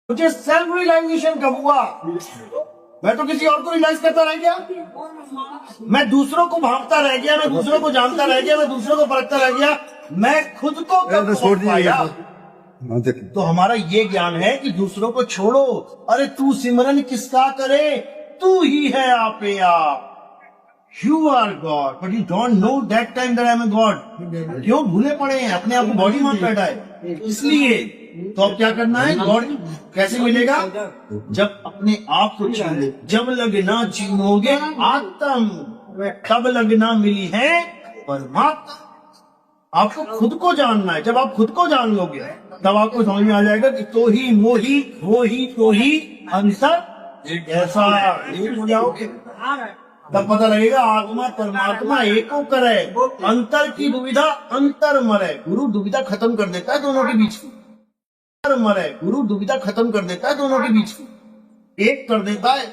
मुझे self realisation कब हुआ? मैं तो किसी और को रियलाइज करता रह गया, मैं दूसरों को भांपता रह गया, मैं दूसरों को जानता रह गया, मैं दूसरों को परखता रह गया, मैं खुद को कब खोज पाया? तो हमारा ये ज्ञान है कि दूसरों को छोड़ो। अरे तू सिमरन किसका करे, तू ही है आपे आप। You are God but you don't know that time that I am God. क्यों भूले पड़े हैं, अपने आप को बॉडी मान बैठा है इसलिए। तो अब क्या करना है? गॉड कैसे मिलेगा? जब अपने आप को छीनो, जब लगना छीनोगे आत्म, तब लगना मिली है परमात्मा। आपको खुद को जानना है। जब आप खुद को जान लोगे तब आपको समझ में आ जाएगा कि तो ही मोही वो ही तो ही अंतर ऐसा हो जाओगे। तब पता लगेगा आत्मा परमात्मा एको करे, अंतर की दुविधा अंतर मरे। गुरु दुविधा खत्म कर देता है दोनों के बीच की। अंतर मरे, गुरु दुविधा खत्म कर देता है दोनों के बीच की, एक कर देता है।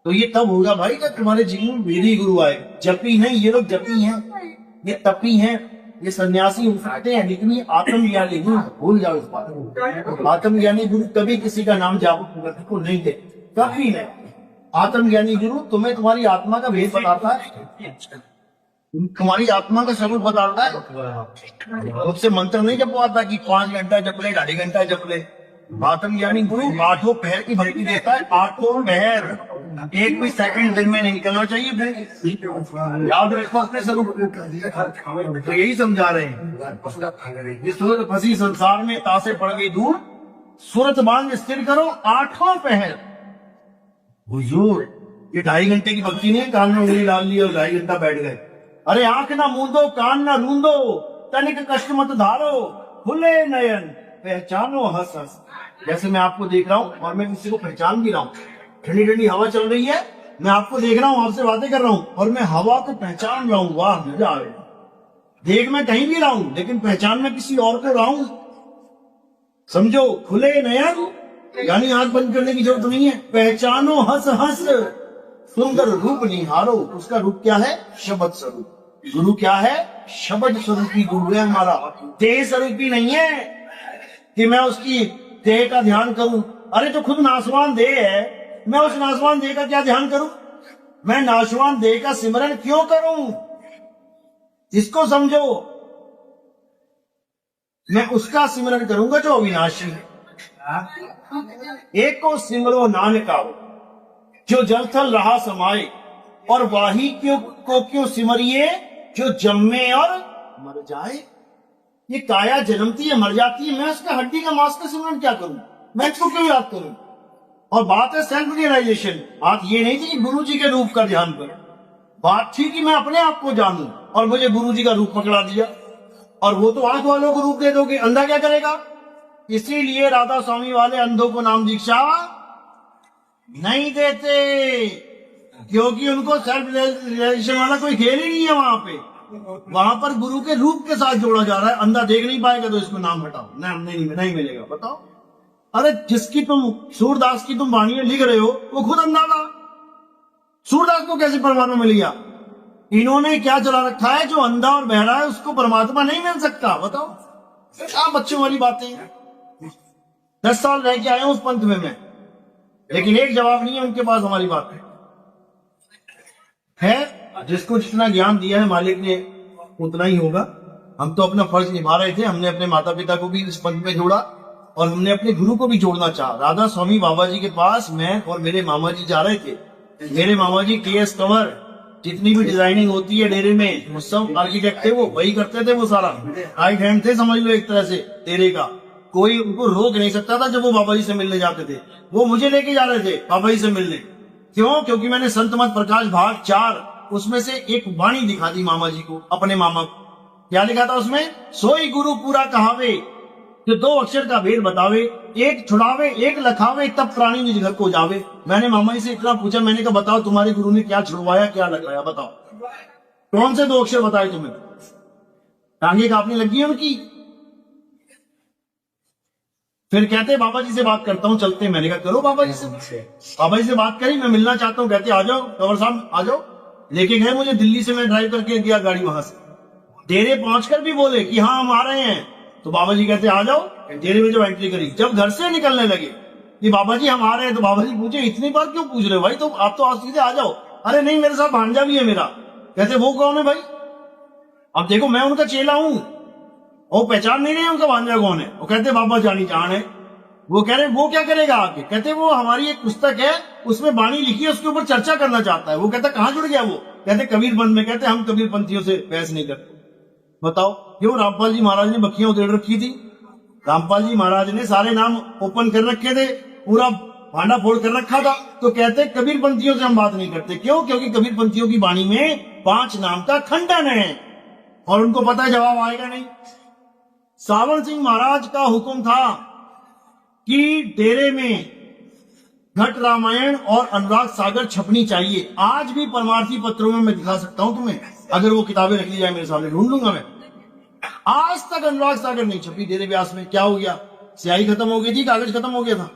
तो ये तब होगा भाई जब तुम्हारे जीवन में वेदी गुरु आए। जपी नहीं, ये लोग जपी हैं, ये तपी हैं, ये सन्यासी हो सकते हैं, लेकिन ये आत्मज्ञानी गुरु भूल जाओ इस बात को। आत्मज्ञानी गुरु कभी किसी का नाम जाप को नहीं दे, कभी नहीं। आत्मज्ञानी गुरु तुम्हें तुम्हारी आत्मा का भेद बताता है, तुम्हारी आत्मा का स्वरूप बताता है। उससे मंत्र नहीं जपवाता कि 5 घंटा जप ले, 2.5 घंटा जप ले। आत्मज्ञानी गुरु 8 पहर की भक्ति देता है। 8 पहर, एक भी सेकंड दिन में नहीं निकलना चाहिए। फिर याद रखो अपने स्वरूप। तो यही समझा रहे हैं, इस सूरत फंसी संसार में, तासे पड़ गई दूर, सूरत बांध स्थिर करो 8 पहर। हुजूर ये 2.5 घंटे की भक्ति नहीं है, कान में उंगली डाल ली और 2.5 घंटा बैठ गए। अरे आंख ना मूंदो, कान ना रूंदो, तनिक कष्ट मत धारो, खुले नयन पहचानो हंस हंस। जैसे मैं आपको देख रहा हूँ और मैं किसी को पहचान भी रहा हूँ। ठंडी ठंडी हवा चल रही है, मैं आपको देख रहा हूँ, आपसे बातें कर रहा हूँ और मैं हवा को पहचान रहा हूँ। वाह मजा आ गया। देख मैं कहीं भी रहा हूँ लेकिन पहचान में किसी और को रहा हूँ। समझो, खुले नयन यानी आंख बंद करने की जरूरत नहीं है। पहचानो हंस हंस, सुंदर रूप निहारो। उसका रूप क्या है? शब्द स्वरूप। गुरु क्या है? शब्द स्वरूपी गुरु है हमारा, देह स्वरूपी नहीं है कि मैं उसकी देह का ध्यान करूं। अरे तो खुद नाशवान देह है, मैं उस नाशवान देह का क्या ध्यान करूं? मैं नाशवान देह का सिमरन क्यों करूं? इसको समझो। मैं उसका सिमरन करूंगा जो अविनाशी है। एक को सिमरो नानका, जो जल थल रहा समाये, और वाही क्यों सिमरिए, जो जम्मे और मर जाए। ये काया जन्मती है, मर जाती है, मैं उसका हड्डी का मांस का सिमरन क्या करूं? मैं इसको क्यों याद करूं? और बात है सेल्फ रियलाइजेशन। बात ये नहीं थी कि गुरु जी के रूप का ध्यान करूं, बात थी कि मैं अपने आप को जानूं। और मुझे गुरु जी का रूप पकड़ा दिया, और वो तो आंख वालों को रूप दे दोगे, अंधा क्या करेगा? इसीलिए राधा स्वामी वाले अंधों को नाम दीक्षा नहीं देते, क्योंकि उनको सेल्फ रियलाइजेशन वाला कोई खेल ही नहीं है। वहां पे, वहां पर गुरु के रूप के साथ जोड़ा जा रहा है। अंधा देख नहीं पाएगा तो इसको नाम हटाओ, नाम नहीं मिलेगा। बताओ, अरे जिसकी तुम सूरदास की तुम वाणी लिख रहे हो वो खुद अंधा था। सूरदास को कैसे परमात्मा मिल गया? इन्होंने क्या चला रखा है? जो अंधा और बहरा है उसको परमात्मा नहीं मिल सकता। बताओ, क्या बच्चों वाली बातें हैं। 10 साल रह के आए उस पंथ में मैं, लेकिन एक जवाब नहीं है उनके पास हमारी बात है। जिसको जितना ज्ञान दिया है मालिक ने उतना ही होगा। हम तो अपना फर्ज निभा रहे थे। हमने अपने माता पिता को भी इस पंथ में जोड़ा और हमने अपने गुरु को भी जोड़ना चाहा। राधा स्वामी बाबा जी के पास मैं और मेरे मामा जी जा रहे थे। मेरे मामा जी केएस कंवर, जितनी भी डिजाइनिंग होती है डेरे में, वो सब आर्किटेक्ट थे, वो वही करते थे। वो सारा राइट हैंड थे, समझ लो एक तरह से डेरे का। कोई उनको रोक नहीं सकता था। जब वो बाबा जी से मिलने जाते थे, वो मुझे लेके जा रहे थे बाबा जी से मिलने। क्यों? क्योंकि मैंने संत मत प्रकाश भाग 4 उसमें से एक वाणी दिखा दी मामा जी को, अपने मामा को। क्या लिखा था उसमें? सोई गुरु पूरा कहावे, जो 2 अक्षर का भेद बतावे, एक छुड़ावे एक लखावे, तब प्राणी निज घर को जावे। मैंने मामा जी से इतना पूछा, मैंने कहा बताओ तुम्हारे गुरु ने क्या छुड़वाया क्या लगाया? बताओ कौन से 2 अक्षर बताए तुम्हें? टांगे काटने लगी है उनकी। फिर कहते बाबा जी से बात करता हूँ, चलते। मैंने कहा करो बाबा जी से। बाबा जी से बात करी, मैं मिलना चाहता हूँ। कहते आ जाओ कंवर साहब, आ जाओ। लेके गए मुझे दिल्ली से, मैं ड्राइव करके दिया गाड़ी वहां से। डेरे पहुंचकर भी बोले कि हाँ हम आ रहे हैं। तो बाबा जी कहते आ जाओ। डेरे में जब एंट्री करी, जब घर से निकलने लगे कि बाबा जी हम आ रहे हैं। तो बाबा जी पूछे इतनी बार क्यों पूछ रहे हो भाई, तो आप तो आज सीधे आ जाओ। अरे नहीं, मेरे साथ भांजा भी है मेरा। कहते वो कौन है भाई? अब देखो मैं उनका चेला हूं, वो पहचान नहीं रहे उनका भांजा कौन है। वो कहते बाबा जानी जान है। वो कह रहे वो क्या करेगा आगे? कहते वो हमारी एक पुस्तक है, उसमें बाणी लिखी है, उसके ऊपर चर्चा करना चाहता है। वो कहता कहां जुड़ गया वो? कहते कबीरपंथ में। कहते हम कबीरपंथियों से बहस नहीं करते। बताओ क्यों? रामपाल जी महाराज ने बखियां उधेड़ रखी थी। रामपाल जी महाराज ने सारे नाम ओपन कर रखे थे, पूरा भांडा फोड़ कर रखा था। तो कहते कबीरपंथियों से हम बात नहीं करते। क्यों? क्योंकि कबीरपंथियों की बाणी में 5 नाम का खंडन है और उनको पता है जवाब आएगा नहीं। सावन सिंह महाराज का हुक्म था कि डेरे में घट रामायण और अनुराग सागर छपनी चाहिए। आज भी परमार्थी पत्रों में मैं दिखा सकता हूं तुम्हें, अगर वो किताबें रख ली जाए मेरे सामने, ढूंढ लूंगा मैं। आज तक अनुराग सागर नहीं छपी डेरे व्यास में। क्या हो गया? स्याही खत्म हो गई थी, कागज खत्म हो गया था।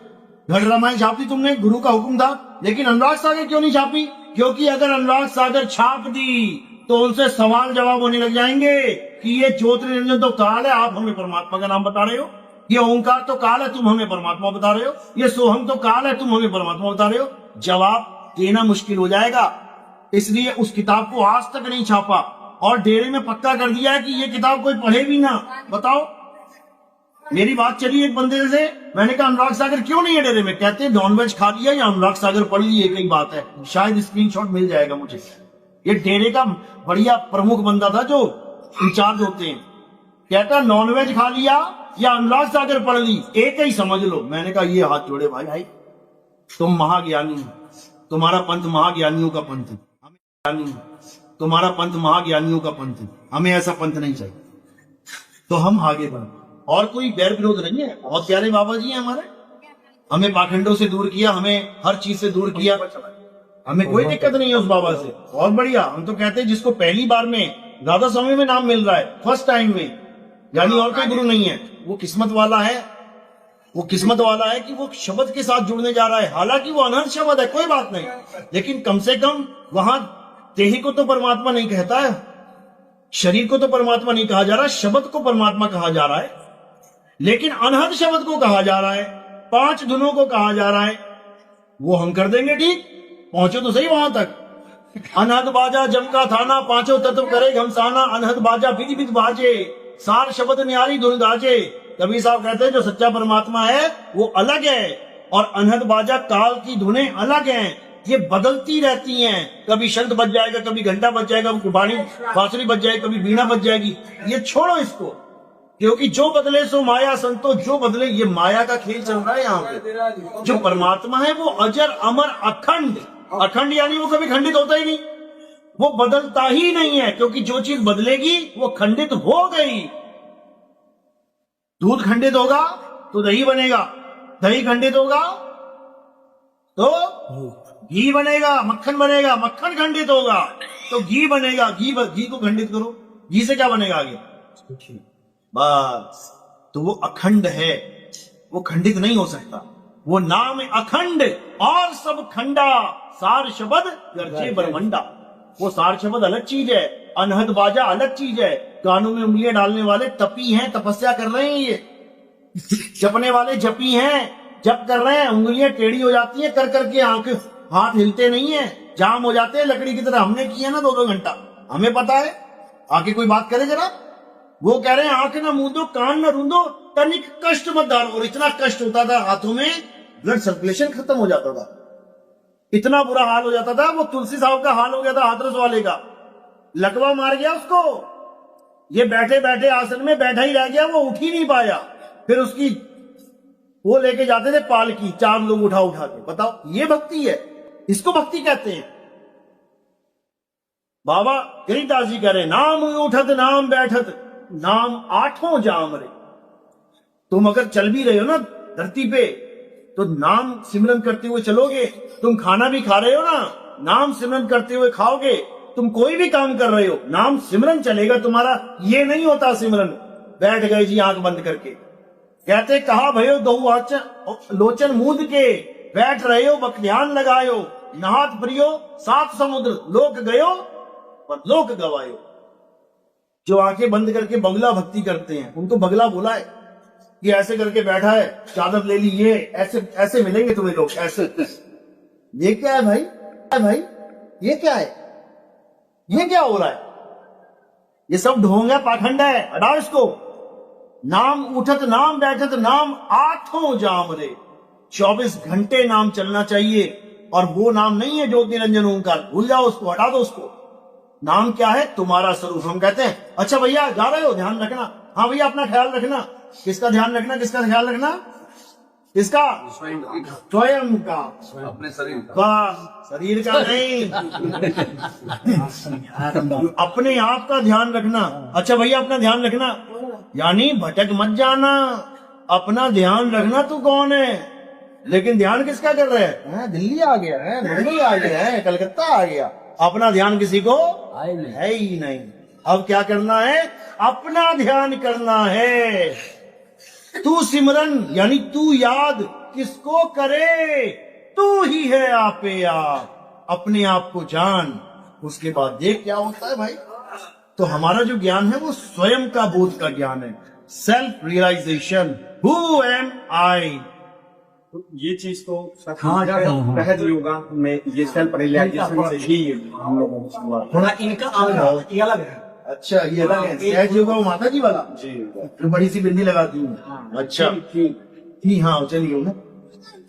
घट रामायण छापी तुमने, गुरु का हुक्म था, लेकिन अनुराग सागर क्यों नहीं छापी? क्योंकि अगर अनुराग सागर छाप दी तो उनसे सवाल जवाब होने लग जाएंगे कि ये ज्योतिर्निरंजन तो काल है, आप हमें परमात्मा का नाम बता रहे हो। ये ओंकार तो काल है, तुम हमें परमात्मा बता रहे हो। ये सोहम तो काल है, तुम हमें परमात्मा बता रहे हो। जवाब देना मुश्किल हो जाएगा। इसलिए उस किताब को आज तक नहीं छापा और डेरे में पक्का कर दिया है कि ये किताब कोई पढ़े भी ना। बताओ, मेरी बात चली एक बंदे से, मैंने कहा अनुराग सागर क्यों नहीं है डेरे में? कहते नॉनवेज खा लिया या अनुराग सागर पढ़ ली, एक ही बात है। शायद स्क्रीनशॉट मिल जाएगा मुझे। ये डेरे का बढ़िया प्रमुख बंदा था जो इंचार्ज होते हैं। कहता नॉनवेज खा लिया या अनुराग सागर पढ़ ली, एक ही समझ लो। मैंने कहा ये हाथ जोड़े भाई, तुम महाज्ञानी हो, तुम्हारा पंथ महाज्ञानियों का पंथ है, तुम्हारा पंथ महाज्ञानियों का पंथ है, हमें ऐसा पंथ नहीं चाहिए। तो हम आगे बढ़े और कोई बैर विरोध नहीं है। बहुत प्यारे बाबा जी हैं हमारे, हमें पाखंडों से दूर किया, हमें हर चीज से दूर किया, हमें कोई दिक्कत नहीं है उस बाबा से। बहुत बढ़िया। हम तो कहते हैं जिसको पहली बार में राधा स्वामी में नाम मिल रहा है, फर्स्ट टाइम में, यानी और कोई गुरु नहीं है, वो किस्मत वाला है। वो किस्मत वाला है कि वो शब्द के साथ जुड़ने जा रहा है। हालांकि वो अनंत शब्द है, कोई बात नहीं, लेकिन कम से कम वहां देही को तो परमात्मा नहीं कहता है, शरीर को तो परमात्मा नहीं कहा जा रहा, शब्द को परमात्मा कहा जा रहा है। लेकिन अनहद शब्द को कहा जा रहा है, 5 धुनों को कहा जा रहा है। वो हम कर देंगे ठीक, पहुंचो तो सही वहां तक। अनहद बाजा जमका थाना, 5 तत्व करे घमसाना, अनहद बाजा विधि विध बाजे, सार शब्द न्यारी धुन गाजे। कबीर साहब कहते हैं जो सच्चा परमात्मा है वो अलग है और अनहद बाजा काल की धुनें अलग हैं। ये बदलती रहती हैं, कभी शंख बज जाएगा, कभी घंटा बज जाएगा, बाणी बांसुरी बज जाएगी, कभी बीणा बज जाएगी। ये छोड़ो इसको, क्योंकि जो बदले सो माया संतो, जो बदले, ये माया का खेल चल रहा है यहाँ पे। जो परमात्मा है वो अजर अमर अखंड, अखंड यानी वो कभी खंडित होता ही नहीं, वो बदलता ही नहीं है। क्योंकि जो चीज बदलेगी वो खंडित हो गई। दूध खंडित होगा तो दही बनेगा, दही खंडित होगा तो घी बनेगा, मक्खन बनेगा, मक्खन खंडित होगा तो घी बनेगा, घी को खंडित करो, घी से क्या बनेगा आगे? बस। तो वो अखंड है, वो खंडित नहीं हो सकता। वो नाम अखंड और सब खंडा, सार शब्द गर्जे बरमंडा। वो सार शब्द अलग चीज है, अनहद बाजा अलग चीज है। कानों में उंगलियां डालने वाले तपी हैं, तपस्या कर रहे हैं। ये जपने वाले जपी हैं, जप कर रहे हैं। उंगलियां टेढ़ी हो जाती है कर करके, हाथ हिलते नहीं है, जाम हो जाते हैं लकड़ी की तरह। हमने किया ना 2-2 घंटा, हमें पता है। आके कोई बात करे जरा। वो कह रहे हैं आंख ना मूंदो, कान ना रूंदो, तनिक कष्ट मत डालो। और इतना कष्ट होता था, हाथों में ब्लड सर्कुलेशन खत्म हो जाता था, इतना बुरा हाल हो जाता था। वो तुलसी साहब का हाल हो गया था हाथरस वाले का, लकवा मार गया उसको। ये बैठे बैठे आसन में बैठा ही रह गया, वो उठ ही नहीं पाया। फिर उसकी वो लेके जाते थे पालकी, 4 लोग उठा उठा के। बताओ, ये भक्ति है, इसको भक्ति कहते हैं। बाबा गिरिदास जी कह रहे नाम उठत नाम बैठत, नाम 8 जाम रे। तुम अगर चल भी रहे हो ना धरती पे तो नाम सिमरन करते हुए चलोगे। तुम खाना भी खा रहे हो ना, नाम सिमरन करते हुए खाओगे। तुम कोई भी काम कर रहे हो, नाम सिमरन चलेगा तुम्हारा। ये नहीं होता सिमरन बैठ गए जी आंख बंद करके। कहते कहा भयो दो लोचन मूंद के, बैठ रहे हो बक ध्यान लगायो, नहात प्रियो 7 समुद्र, लोक गयो पर लोक गवायो। जो आंखें बंद करके बगला भक्ति करते हैं उनको बगला बोला है। ये ऐसे करके बैठा है, चादर ले ली, ये ऐसे ऐसे मिलेंगे तुम्हें लोग ऐसे। ये क्या है भाई? भाई ये क्या है? ये क्या हो रहा है? ये सब ढोंग है, पाखंड है, हटाओ इसको। नाम उठत नाम बैठत नाम आठों जाम रे, 24 घंटे नाम चलना चाहिए। और वो नाम नहीं है ज्योति निरंजन ओंकार, भूल जाओ उसको, हटा दो उसको। नाम क्या है? तुम्हारा स्वरूप। हम कहते हैं अच्छा भैया जा रहे हो, ध्यान रखना। हाँ भैया अपना ख्याल रखना। किसका ध्यान रखना? किसका ख्याल रखना? किसका? स्वयं का, अपने शरीर का, शरीर का नहीं। अपने आप का ध्यान रखना। अच्छा भैया अपना ध्यान रखना, यानी भटक मत जाना, अपना ध्यान रखना। तू कौन है? लेकिन ध्यान किसका कर रहे हैं? दिल्ली आ गया है, मुंबई आ गया है, कलकत्ता आ गया, अपना ध्यान किसी को है ही नहीं। अब क्या करना है? अपना ध्यान करना है। तू सिमरन यानी तू याद किसको करे? तू ही है आपे आप। अपने आप को जान, उसके बाद देख क्या होता है भाई। तो हमारा जो ज्ञान है वो स्वयं का बोध का ज्ञान है, सेल्फ रियलाइजेशन। हु एम आई? तो ये चीज तो सहज योगा में ये सेल्फ रियलाइजेशन से ही हम लोगों को शुरुआत। थोड़ा इनका अलग है। अच्छा ये अलग है। सहज योग वो माता जी वाला जी, तो बड़ी सी बिंदी लगाती हूँ। अच्छा ठीक, हाँ चलिए ना।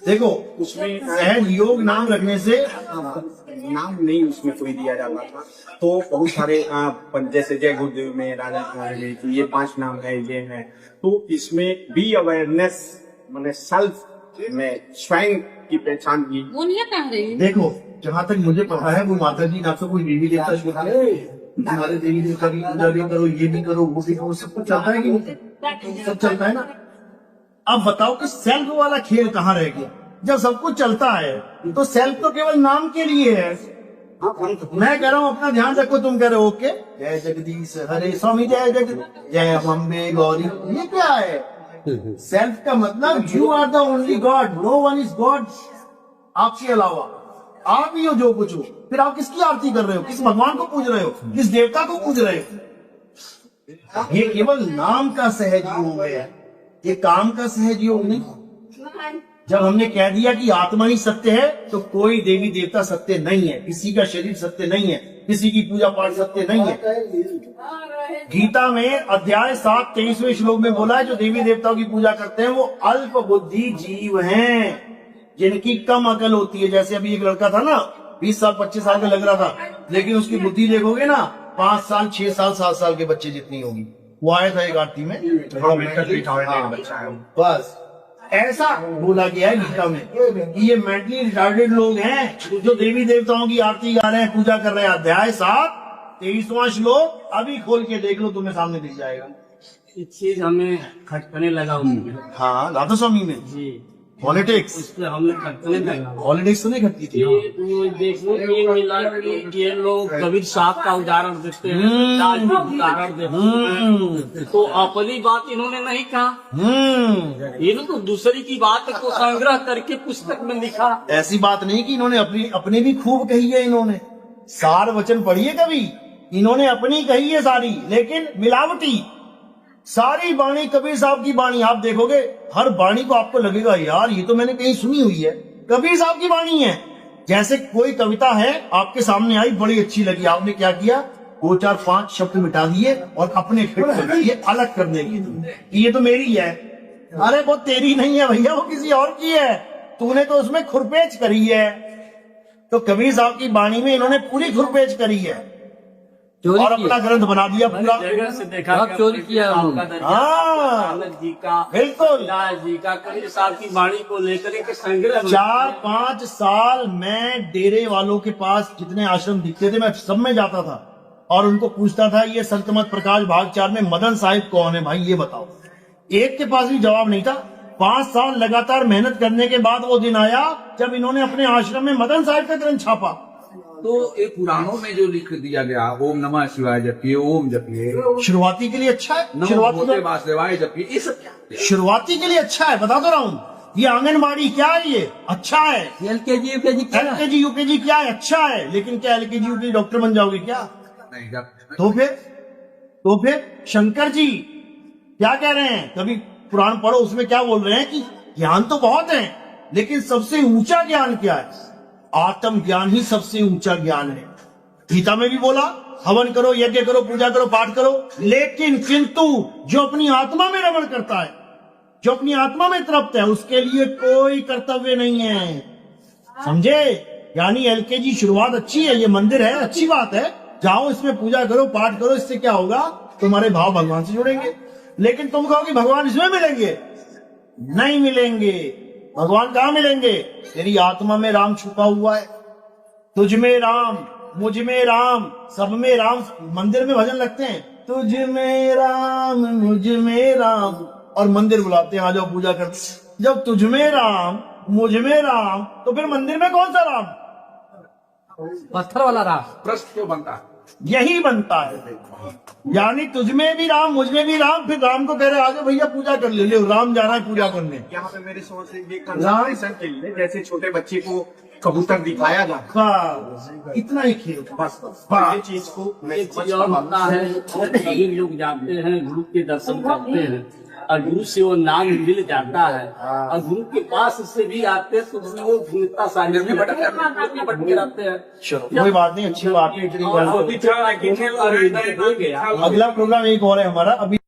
देखो उसमें सहज योग नाम रखने से नाम नहीं उसमें कोई दिया जाता था, तो बहुत सारे जैसे जय गुरुदेव में, राजा में ये 5 नाम है, ये है। तो इसमें बी अवेयरनेस मैंने सेल्फ में स्वयं की पहचान की। वो नहीं कह रही। देखो जहाँ तक मुझे पता है वो माता जी ना तो कोई देवी देवता तुम्हारे देवी देवता की पूजा भी करो, ये भी करो, वो भी करो, सब कुछ चलता है कि नहीं? सब चलता है ना। अब बताओ कि सेल्फ वाला खेल कहाँ रह गया? जब सब कुछ चलता है तो सेल्फ तो केवल नाम के लिए है। मैं कह रहा हूँ अपना ध्यान रखो, तुम कह रहे हो ओके, जय जगदीश हरे स्वामी, जय जय अम्बे गौरी। ये क्या है? सेल्फ का मतलब you are the only God, no one is God. आपके अलावा आप ही हो जो कुछ हो। फिर आप किसकी आरती कर रहे हो? किस भगवान को पूज रहे हो? किस देवता को पूज रहे हो? ये केवल नाम का सहज योग है, ये काम का सहज योग नहीं। जब हमने कह दिया कि आत्मा ही सत्य है तो कोई देवी देवता सत्य नहीं है, किसी का शरीर सत्य नहीं है, किसी की पूजा पाठ सत्य नहीं है। गीता में अध्याय 7 23वें श्लोक में बोला है जो देवी देवताओं की पूजा करते हैं वो अल्प बुद्धि जीव हैं, जिनकी कम अकल होती है। जैसे अभी एक लड़का था ना, 20 साल 25 साल का लग रहा था, लेकिन उसकी बुद्धि देखोगे ना 5 साल 6 साल 7 साल के बच्चे जितनी होगी। वो आया था एक आरती में, बस ऐसा बोला गया है गीता में कि ये मेंटली रिटार्डेड लोग हैं जो देवी देवताओं की आरती गा रहे हैं, पूजा कर रहे हैं। अध्याय 7 23वां श्लोक अभी खोल के देख लो, तुम्हें सामने दिख जाएगा। ये चीज हमें खटकने लगा उसमें। हाँ राधा स्वामी में जी पॉलिटिक्स, उससे हमें खटकने लगा। पॉलिटिक्स तो नहीं खटकी थी। देखो ये मिला कि ये लोग कबीर साहब का उदाहरण देते हैं, ताज का उदाहरण देते हैं, तो अपनी बात इन्होंने नहीं कहा, इन्होंने तो दूसरी की बात को संग्रह करके पुस्तक में लिखा। ऐसी बात नहीं कि इन्होंने अपनी भी खूब कही है। इन्होंने सार वचन पढ़िए कभी, इन्होंने अपनी कही है सारी, लेकिन मिलावटी। सारी बाणी कबीर साहब की बाणी आप देखोगे, हर बाणी को आपको लगेगा यार ये तो मैंने कहीं सुनी हुई है, कबीर साहब की बाणी है। जैसे कोई कविता है आपके सामने आई, बड़ी अच्छी लगी, आपने क्या किया, 2 4 5 शब्द मिटा दिए और अपने फिट कर दिए, अलग करने के लिए ये तो मेरी है। अरे वो तेरी नहीं है भैया, वो किसी और की है, तूने तो उसमें खुरपेच करी है। तो कबीर साहब की बाणी में इन्होंने पूरी खुरपेच करी है और अपना ग्रंथ बना दिया पूरा। जगह से देखा चोरी किया हाँ जी का, बिल्कुल, जी का कबीर साहब की वाणी को लेकर के संग्रह 4-5 साल मैं डेरे वालों के पास जितने आश्रम दिखते थे मैं सब में जाता था और उनको पूछता था ये संतमत प्रकाश भाग 4 में मदन साहिब कौन है भाई ये बताओ। एक के पास भी जवाब नहीं था। 5 साल लगातार मेहनत करने के बाद वो दिन आया जब इन्होंने अपने आश्रम में मदन साहिब का ग्रंथ छापा। तो एक पुराणों में जो लिख दिया गया ओम नमः शिवाय जपिए, ओम जपिए, शुरुआती के लिए अच्छा है, नमो शुरुआती भूते वासुदेवाय जपिए, ये सब शुरुआती के लिए अच्छा है, बता तो रहा हूँ। ये आंगनबाड़ी क्या है, ये अच्छा है। LKG UKG क्या है? LKG UKG क्या है, अच्छा है, लेकिन क्या LKG UKG डॉक्टर बन जाओगे क्या? नहीं तो फिर शंकर जी क्या कह रहे हैं, कभी पुराण पढ़ो, उसमें क्या बोल रहे हैं कि ज्ञान तो बहुत है, लेकिन सबसे ऊंचा ज्ञान क्या है? आत्म ज्ञान ही सबसे ऊंचा ज्ञान है। गीता में भी बोला हवन करो, यज्ञ करो, पूजा करो, पाठ करो, लेकिन किंतु जो अपनी आत्मा में रमण करता है, जो अपनी आत्मा में तृप्त है, उसके लिए कोई कर्तव्य नहीं है। समझे? यानी एलकेजी शुरुआत अच्छी है, ये मंदिर है, अच्छी बात है, जाओ इसमें पूजा करो, पाठ करो, इससे क्या होगा? तुम्हारे भाव भगवान से जुड़ेंगे। लेकिन तुम कहो कि भगवान इसमें मिलेंगे, नहीं मिलेंगे। भगवान कहाँ मिलेंगे? तेरी आत्मा में राम छुपा हुआ है, तुझ में राम, मुझ में राम, सब में राम। मंदिर में भजन लगते हैं, तुझ में राम, मुझ में राम, और मंदिर बुलाते हैं, आ जाओ पूजा कर। जब तुझ में राम, मुझ में राम, तो फिर मंदिर में कौन सा राम? पत्थर वाला राम। प्रश्न क्यों बनता है? यही बनता है। यानी तुझ में भी राम, मुझ में भी राम, फिर राम को कह रहे आगे भैया पूजा कर ले, राम जा रहा है पूजा करने। यहाँ पे मेरे समझ से ये कंसंट्रेशन के लिए, जैसे छोटे बच्चे को कबूतर दिखाया जाता बस इतना ही खेल, बस ये चीज को मैं एक समझ चीज और पा होता है, सभी लोग जाते हैं गुरु के दर्शन करते हैं और गुरु से वो नाम मिल जाता है, और गुरु के पास से भी आते हैं तो उसमें वो भूमिका शामिल में भटके रहते हैं। चलो कोई बात नहीं, अच्छी बात है, इतनी बात। और अगला प्रोग्राम एक और है हमारा अभी।